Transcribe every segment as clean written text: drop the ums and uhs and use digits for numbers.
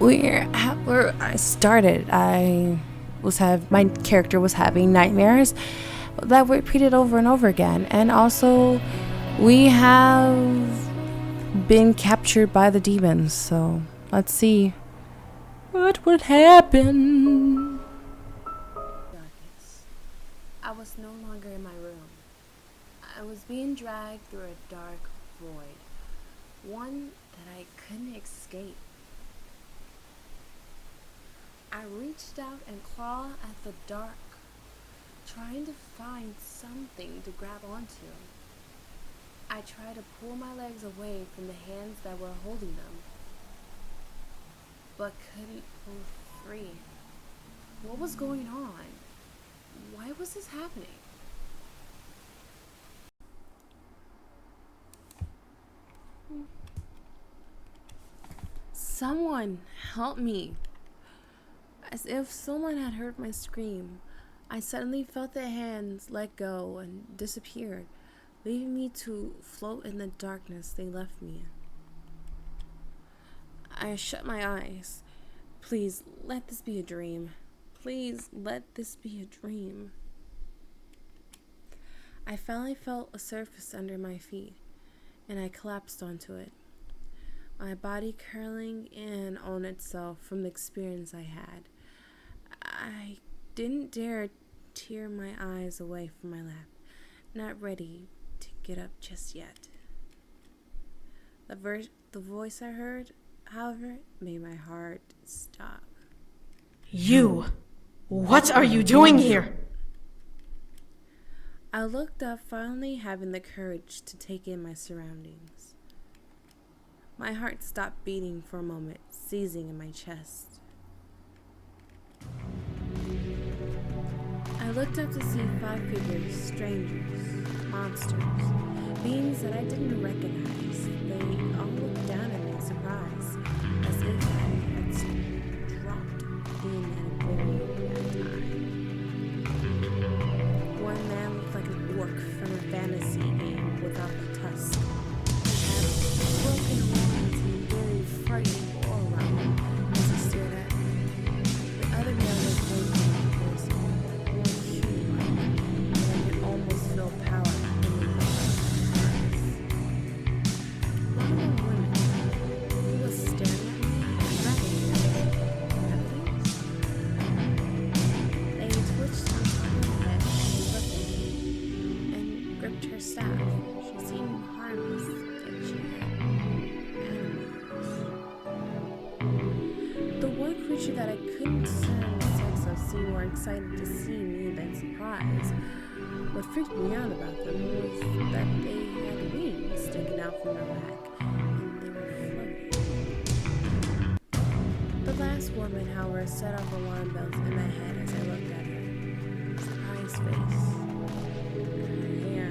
I started. My character was having nightmares that were repeated over and over again, and also we have been captured by the demons. So let's see what would happen. Darkness. I was no longer in my room. I was being dragged through a dark void, one that I couldn't escape. I reached out and clawed at the dark, trying to find something to grab onto. I tried to pull my legs away from the hands that were holding them, but couldn't pull free. What was going on? Why was this happening? Someone help me. As if someone had heard my scream, I suddenly felt their hands let go and disappeared, leaving me to float in the darkness they left me in. I shut my eyes. Please, let this be a dream. Please, let this be a dream. I finally felt a surface under my feet, and I collapsed onto it, my body curling in on itself from the experience I had. I didn't dare tear my eyes away from my lap, not ready to get up just yet. The voice I heard, however, made my heart stop. You! What are you doing here? I looked up, finally having the courage to take in my surroundings. My heart stopped beating for a moment, seizing in my chest. I looked up to see 5 figures, strangers, monsters, beings that I didn't recognize. They all looked down at me in surprise, as if I had dropped in at a very bad time. One man looked like an orc from a fantasy game without the tusk. He had broken wings and very frightening aura as he stared at me. The other man was holding was more human, and I could almost feel power in his eyes. One of the women who was staring at me They twitched her head and looked at me and gripped her staff. She seemed harmless, yet she had animals. The one creature that I couldn't discern the sex of seemed more excited to see me than surprised. What freaked me out about them was that they had wings sticking out from their back, and they were floating. The last woman, however, set off alarm bells in my head as I looked at her. Surprised face, her hair,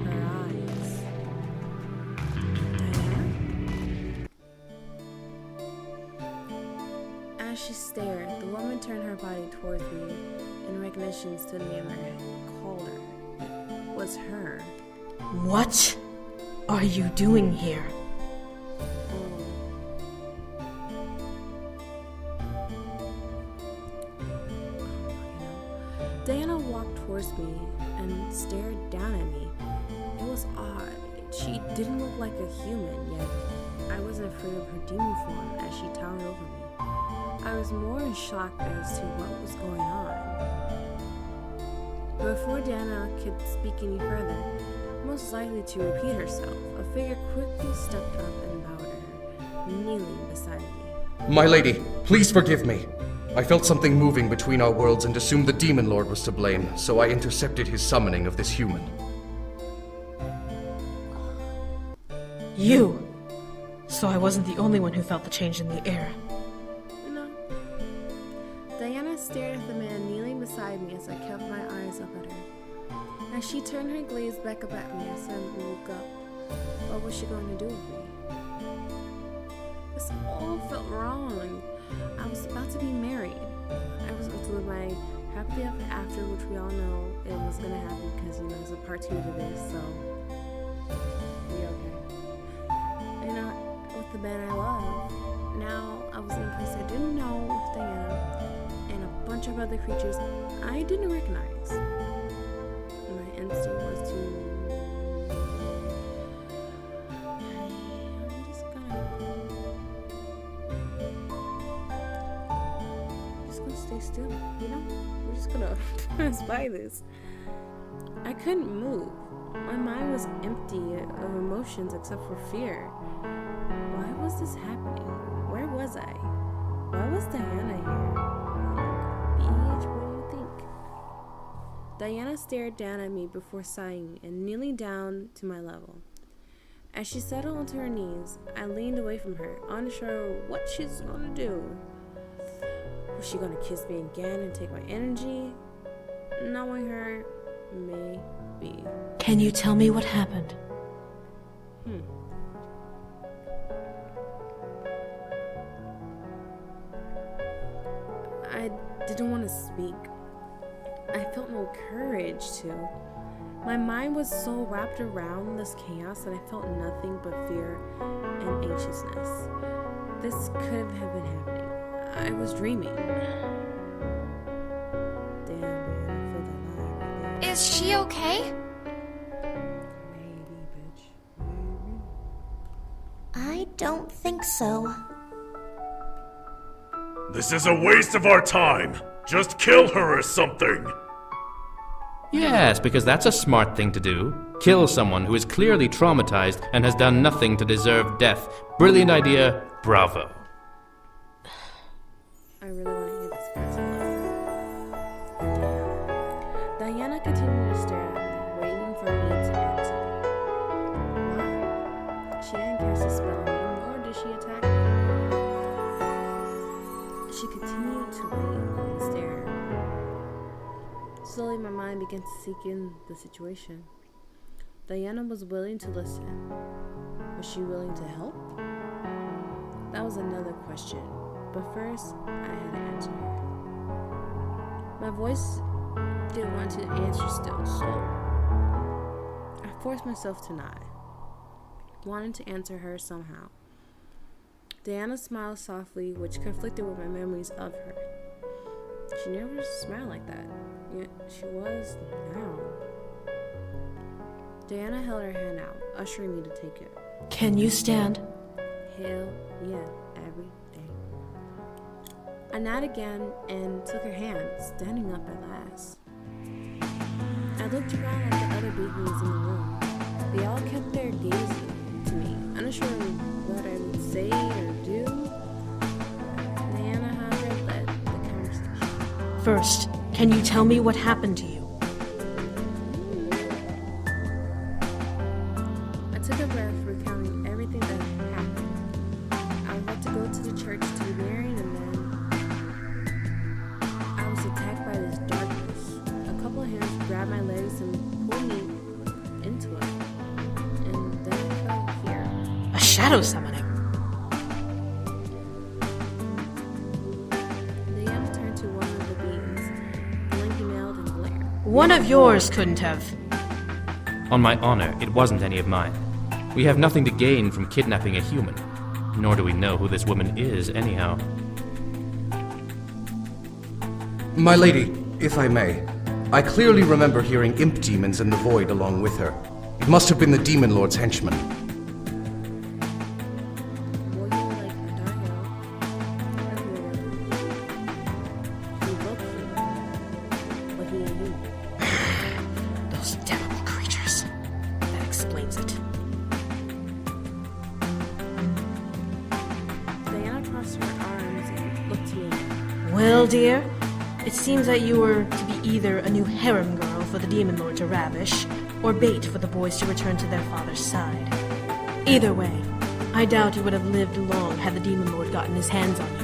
her eyes. Diana? As she stared, the woman turned her body towards me in recognition to the name I called her. It was her. What are you doing here? Diana walked towards me and stared down at me. It was odd. She didn't look like a human, yet I wasn't afraid of her demon form as she towered over me. I was more in shock as to what was going on. Before Diana could speak any further, most likely to repeat herself, a figure quickly stepped up and bowed to her, kneeling beside me. My lady, please forgive me. I felt something moving between our worlds and assumed the Demon Lord was to blame, so I intercepted his summoning of this human. You! So I wasn't the only one who felt the change in the air. No. Diana stared at the man kneeling beside me as I kept my eyes up at her. As she turned her gaze back up at me, I suddenly woke up. What was she going to do with me? This all felt wrong. I was about to be married. I was about to live my happily ever after, which we all know it was going to happen because, there's a part 2 to this, so be okay. With the man I love. Now I was in a place I didn't know with Diana and a bunch of other creatures I didn't recognize. My instinct was to... I'm just gonna stay still, you know? We're just gonna pass by this. I couldn't move. My mind was empty of emotions except for fear. Why was this happening? Where was I? Why was Diana here? Bitch, what do you think? Diana stared down at me before sighing and kneeling down to my level. As she settled onto her knees, I leaned away from her, unsure what she's gonna do. Was she gonna kiss me again and take my energy? Knowing her, maybe. Can you tell me what happened? I didn't want to speak. I felt no courage to. My mind was so wrapped around this chaos that I felt nothing but fear and anxiousness. This couldn't have been happening. I was dreaming. Damn, man, I feel that lie right there. Is she okay? Maybe, bitch. Maybe. I don't think so. This is a waste of our time. Just kill her or something. Yes, because that's a smart thing to do. Kill someone who is clearly traumatized and has done nothing to deserve death. Brilliant idea. Bravo. I really want to hear this person. Diana continued to stare at me, waiting for me to answer. Why? She didn't cast a spell on me, nor did she attack me. She continued to wait and stare. Slowly, my mind began to seek in the situation. Diana was willing to listen. Was she willing to help? That was another question. But first, I had to answer her. My voice didn't want to answer still, so I forced myself to nod, wanting to answer her somehow. Diana smiled softly, which conflicted with my memories of her. She never smiled like that, yet she was now. Diana held her hand out, ushering me to take it. Can you stand? Hell yeah, every day. I nodded again and took her hand, standing up at last. I looked around at the other beings in the room. They all kept their gaze to me, unsure what I would say or do. Diana, however, led the conversation. First, can you tell me what happened to you? I took a breath, recounting everything that had happened. I was about to go to the church to be married, and then I was attacked by this darkness. A couple of hands grabbed my legs and pulled me into it. And then I felt fear. A shadow summoning. Diana turned to one of the beings, blinking-nailed and glare. One of yours couldn't have. On my honor, it wasn't any of mine. We have nothing to gain from kidnapping a human. Nor do we know who this woman is, anyhow. My lady, if I may, I clearly remember hearing imp demons in the void along with her. It must have been the demon lord's henchmen. Well, you were like a dark elf. He broke you. But he ain't you. Those damnable creatures. That explains it. Diana crossed her arms and looked to me. Well, dear, it seems that you were to be either a new harem girl for the demon lord to ravish, or bait for the boys to return to their father's side. Either way, I doubt you would have lived long had the demon lord gotten his hands on you.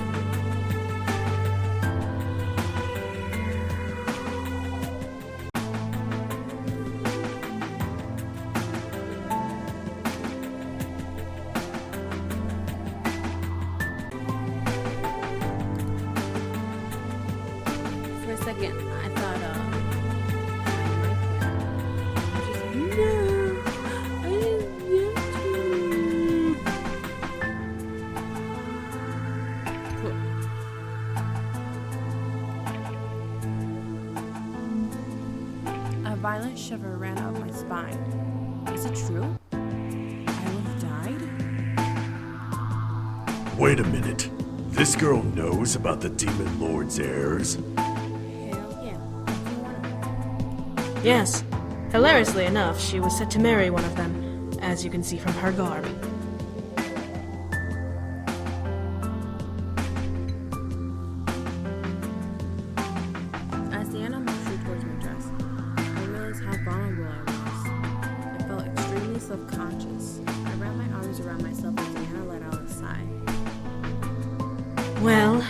For a second, I thought, just, no, I didn't get to. violent shiver ran up my spine. Is it true? I will have died? Wait a minute. This girl knows about the Demon Lord's heirs? Hell yeah. Do you wanna- Yes. Hilariously enough, she was set to marry one of them, as you can see from her garb. As Diana motioned towards my dress, I realized how vulnerable I was. I felt extremely self-conscious. I wrapped my arms around myself as Diana let out a sigh. Well,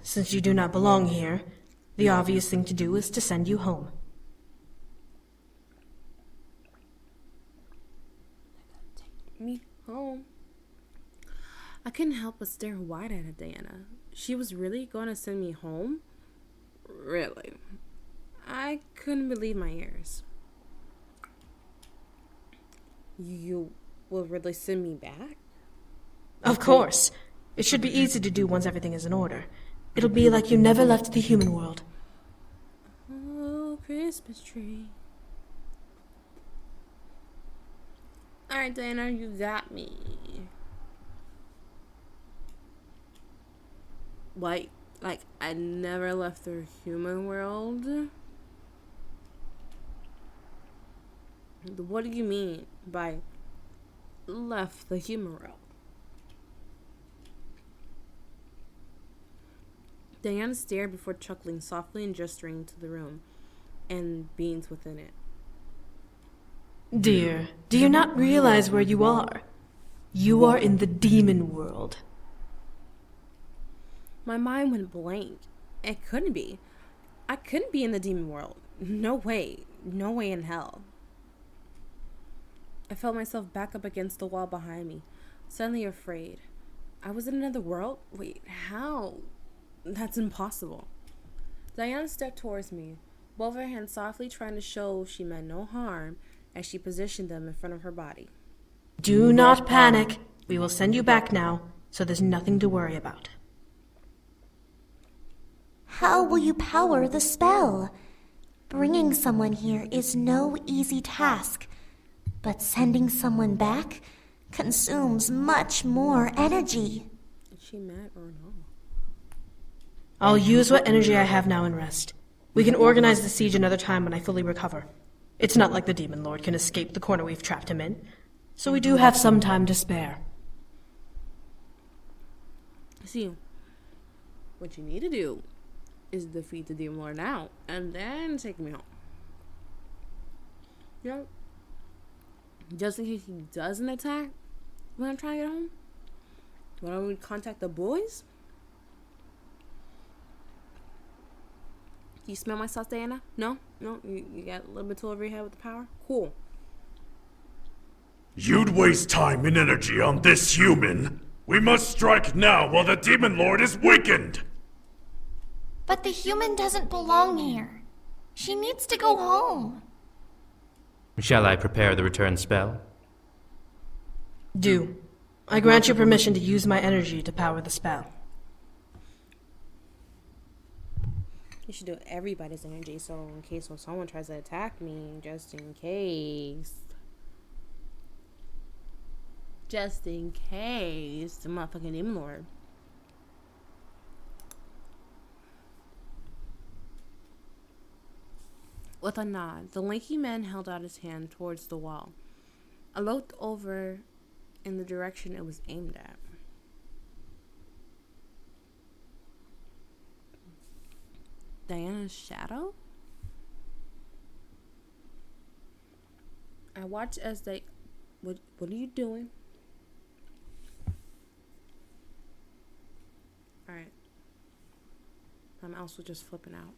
since you do not belong here, the obvious thing to do is to send you home. Me home. I couldn't help but stare wide at Diana. She was really going to send me home? Really? I couldn't believe my ears. You will really send me back? Of course. It should be easy to do once everything is in order. It'll be like you never left the human world. Oh, Christmas tree. Alright, Diana, you got me. Like I never left the human world? What do you mean by left the human world? Diana stared before chuckling softly and gesturing to the room and beings within it. Dear, do you not realize where you are? You are in the demon world. My mind went blank. It couldn't be. I couldn't be in the demon world. No way. No way in hell. I felt myself back up against the wall behind me, suddenly afraid. I was in another world? Wait, how? That's impossible. Diana stepped towards me, both her hands softly trying to show she meant no harm as she positioned them in front of her body. Do not panic. We will send you back now, so there's nothing to worry about. How will you power the spell? Bringing someone here is no easy task, but sending someone back consumes much more energy. Is she mad or no? I'll use what energy I have now and rest. We can organize the siege another time when I fully recover. It's not like the Demon Lord can escape the corner we've trapped him in, so we do have some time to spare. See, what you need to do is defeat the Demon Lord now, and then take me home. You know, just in case he doesn't attack when I'm trying to get home. Why don't we contact the boys? You smell my sauce, Diana? No? No? You got a little bit too over your head with the power? Cool. You'd waste time and energy on this human. We must strike now while the Demon Lord is weakened. But the human doesn't belong here. She needs to go home. Shall I prepare the return spell? Do. I grant you permission to use my energy to power the spell. You should do everybody's energy, so in case when someone tries to attack me, just in case. Just in case the motherfucking Demon Lord. With a nod, the lanky man held out his hand towards the wall. I looked over in the direction it was aimed at. Diana's shadow? I watched as they... What are you doing? Alright. My mouse was just flipping out.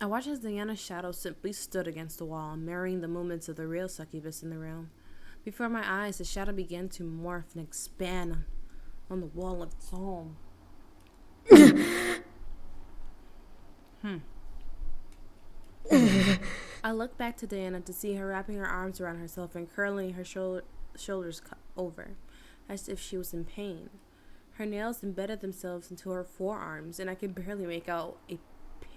I watched as Diana's shadow simply stood against the wall, mirroring the movements of the real succubus in the room. Before my eyes, the shadow began to morph and expand on the wall of its home. I looked back to Diana to see her wrapping her arms around herself and curling her shoulders over, as if she was in pain. Her nails embedded themselves into her forearms, and I could barely make out a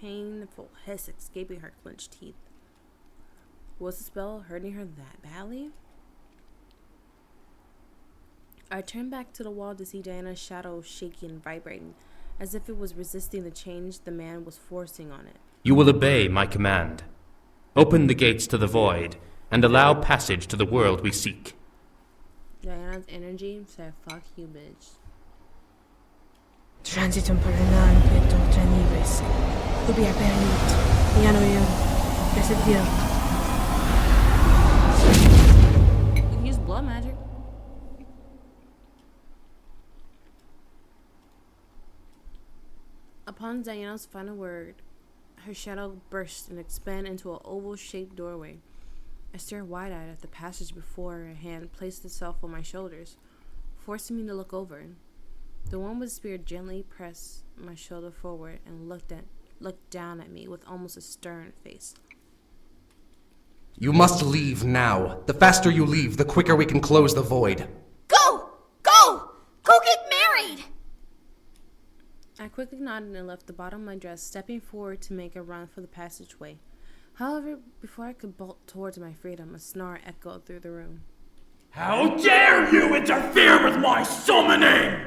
painful hiss escaping her clenched teeth. Was the spell hurting her that badly? I turned back to the wall to see Diana's shadow shaking and vibrating, as if it was resisting the change the man was forcing on it. You will obey my command. Open the gates to the void, and allow passage to the world we seek. Diana's energy said, "Fuck you, bitch." Transitum per renante dolce nives. Ubi aperit. Iano io. Blessed Dio. You can use blood magic. Upon Diana's final word, her shadow burst and expanded into an oval-shaped doorway. I stared wide-eyed at the passage before her hand placed itself on my shoulders, forcing me to look over. The one with the spear gently pressed my shoulder forward and looked down at me with almost a stern face. You must leave now. The faster you leave, the quicker we can close the void. Go! Go! Go get married! I quickly nodded and left the bottom of my dress, stepping forward to make a run for the passageway. However, before I could bolt towards my freedom, a snarl echoed through the room. How dare you interfere with my summoning!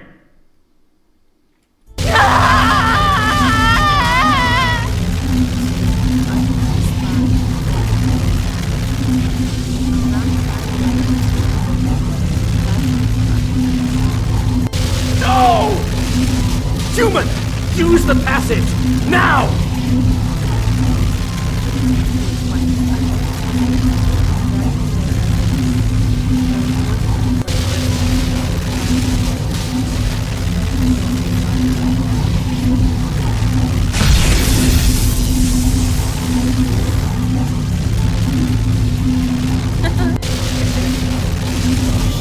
No! Human! Use the passage! Now!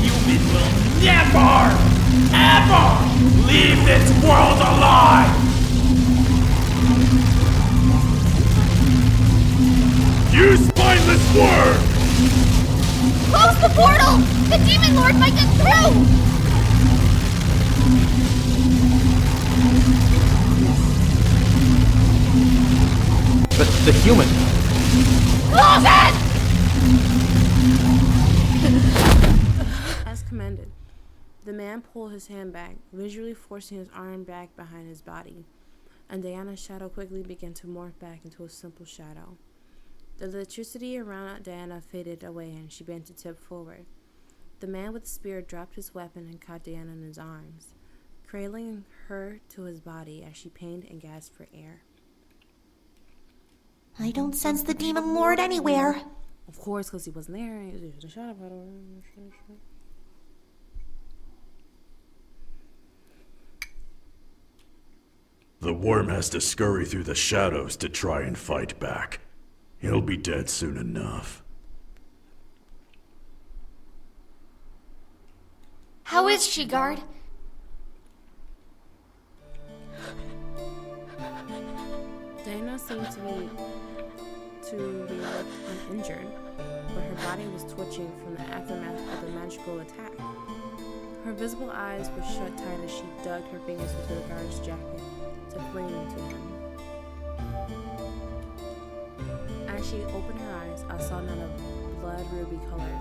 Human will never, ever leave this world alive! You spineless worm! Close the portal! The Demon Lord might get through! But the human... Close it! As commanded, the man pulled his hand back, visually forcing his arm back behind his body, and Diana's shadow quickly began to morph back into a simple shadow. The electricity around Diana faded away and she began to tip forward. The man with the spear dropped his weapon and caught Diana in his arms, cradling her to his body as she pained and gasped for air. I don't sense the Demon Lord anywhere. Of course, because he wasn't there. He was a shadow battle. The worm has to scurry through the shadows to try and fight back. He'll be dead soon enough. How is she, guard? Diana seemed to be uninjured, but her body was twitching from the aftermath of the magical attack. Her visible eyes were shut tight as she dug her fingers into the guard's jacket to fling them to him. As she opened her eyes, I saw none of blood ruby color,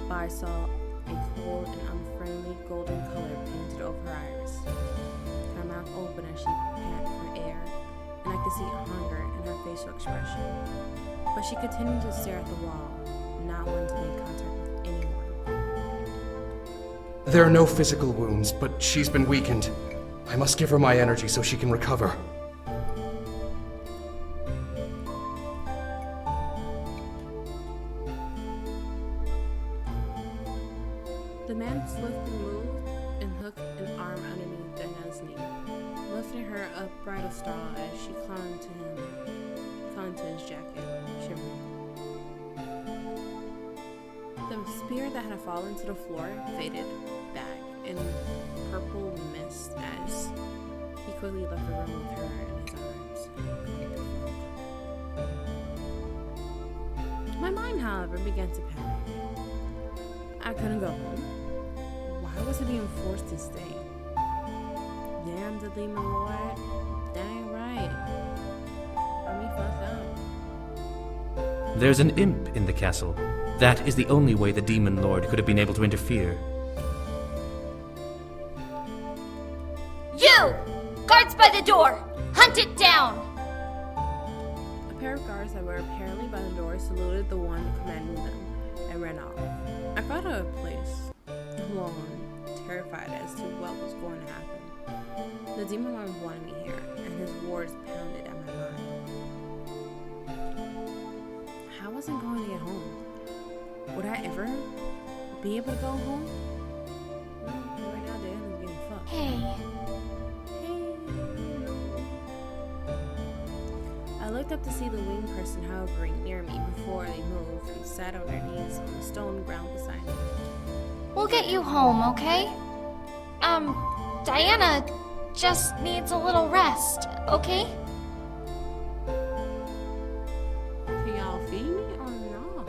but I saw a cold and unfriendly golden color painted over her iris. Her mouth opened as she panted for air, and I could see hunger in her facial expression. But she continued to stare at the wall, not wanting to make contact with anyone. There are no physical wounds, but she's been weakened. I must give her my energy so she can recover. The man swiftly moved and hooked an arm underneath Diana's knee, lifting her upright of stall as she clung to his jacket, shivering. The spear that had fallen to the floor faded back in purple mist as he quickly left the room with her in his arms. My mind, however, began to panic. I couldn't go home. Why was I being forced to stay? Damn the Demon Lord. Dang right. There's an imp in the castle. That is the only way the Demon Lord could have been able to interfere. You! Guards by the door! Hunt it down! A pair of guards that were apparently by the door saluted the one commanding them and ran off. I got out of place, alone, terrified as to what was going to happen. The Demon Lord wanted me here, and his words pounded at my mind. How was I going to get home? Would I ever be able to go home? No, right now Dan is getting fucked. Hey. I looked up to see the winged person hovering near me before they moved and sat on their knees on the stone ground beside me. We'll get you home, okay? Diana just needs a little rest, okay? Can y'all feed me or not?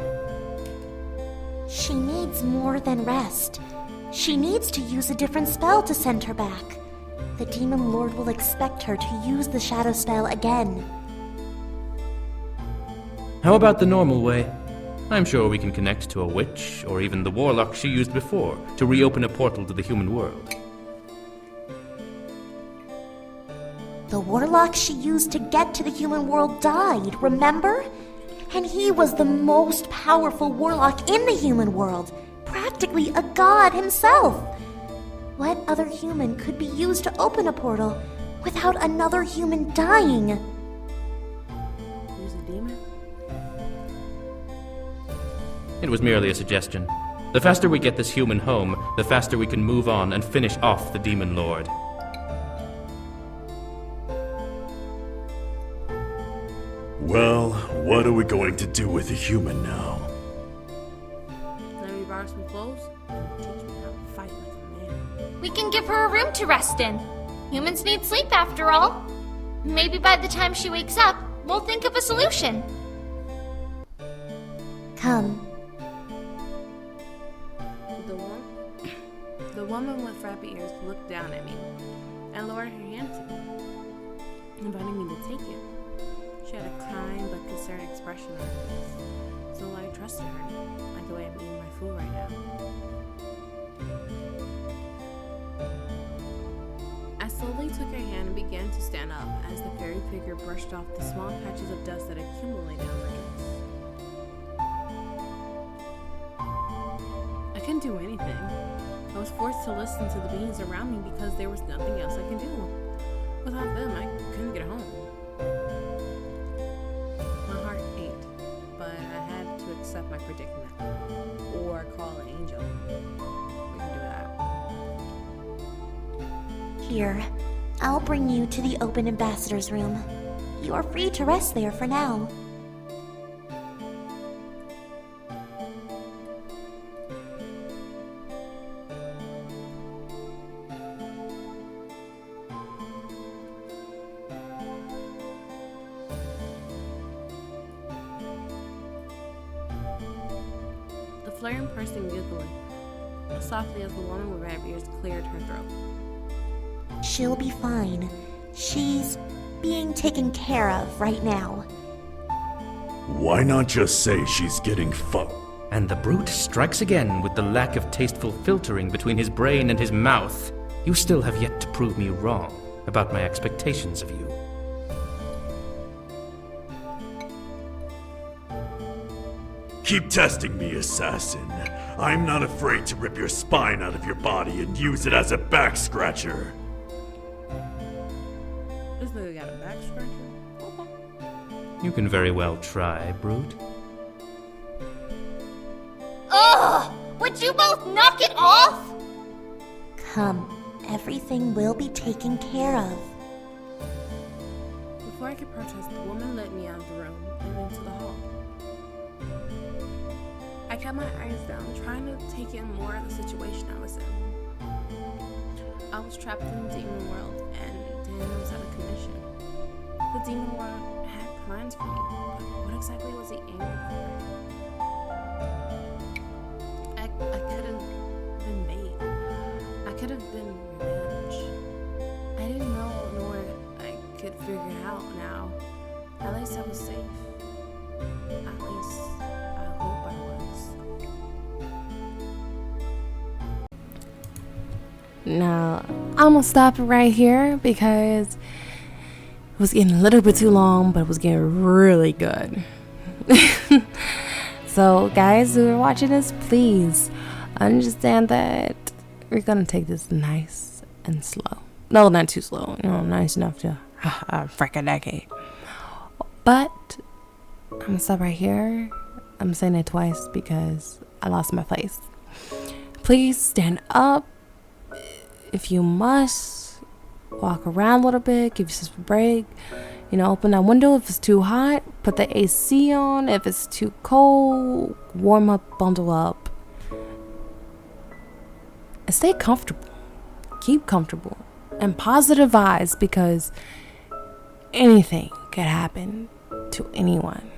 She needs more than rest. She needs to use a different spell to send her back. The Demon Lord will expect her to use the shadow spell again. How about the normal way? I'm sure we can connect to a witch, or even the warlock she used before, to reopen a portal to the human world. The warlock she used to get to the human world died, remember? And he was the most powerful warlock in the human world, practically a god himself. What other human could be used to open a portal without another human dying? Use a demon? It was merely a suggestion. The faster we get this human home, the faster we can move on and finish off the Demon Lord. Well, what are we going to do with a human now? Let me borrow some clothes and teach me how to fight like a man. We can give her a room to rest in. Humans need sleep after all. Maybe by the time she wakes up, we'll think of a solution. Come. The woman with rabbit ears looked down at me and lowered her hand to me, inviting me to take it. She had a kind but concerned expression on her face, so I trusted her, like the way I'm eating my food right now. I slowly took her hand and began to stand up as the fairy figure brushed off the small patches of dust that accumulated on my dress. I couldn't do anything. I was forced to listen to the beings around me because there was nothing else I could do. Without them, I couldn't get home. My heart ached, but I had to accept my predicament. Or call an angel. We can do that. Here, I'll bring you to the open ambassador's room. You are free to rest there for now. The flaring person giggling as softly as the woman with rabbit ears cleared her throat. She'll be fine. She's being taken care of right now. Why not just say she's getting fucked? And the brute strikes again with the lack of tasteful filtering between his brain and his mouth. You still have yet to prove me wrong about my expectations of you. Keep testing me, assassin. I'm not afraid to rip your spine out of your body and use it as a back scratcher. This nigga got a back scratcher? Okay. You can very well try, brute. Ugh! Would you both knock it off? Come, everything will be taken care of. Before I could protest, the woman led me out of the room and into the hall. I kept my eyes down, trying to take in more of the situation I was in. I was trapped in the demon world, and Dan was out of commission. The demon world had plans for me, but what exactly was he aiming for? I could have been bait. I could have been revenge. I didn't know nor I could figure out now. At least I was safe. At least Now, I'm gonna stop it right here because it was getting a little bit too long, but it was getting really good. So, guys who are watching this, please understand that we're gonna take this nice and slow. No, not too slow. Nice enough to frick a decade. But I'm gonna stop right here. I'm saying it twice because I lost my place. Please stand up if you must. Walk around a little bit. Give yourself a break. Open that window if it's too hot. Put the AC on. If it's too cold, warm up, bundle up. And stay comfortable. Keep comfortable. And positive vibes, because anything could happen to anyone.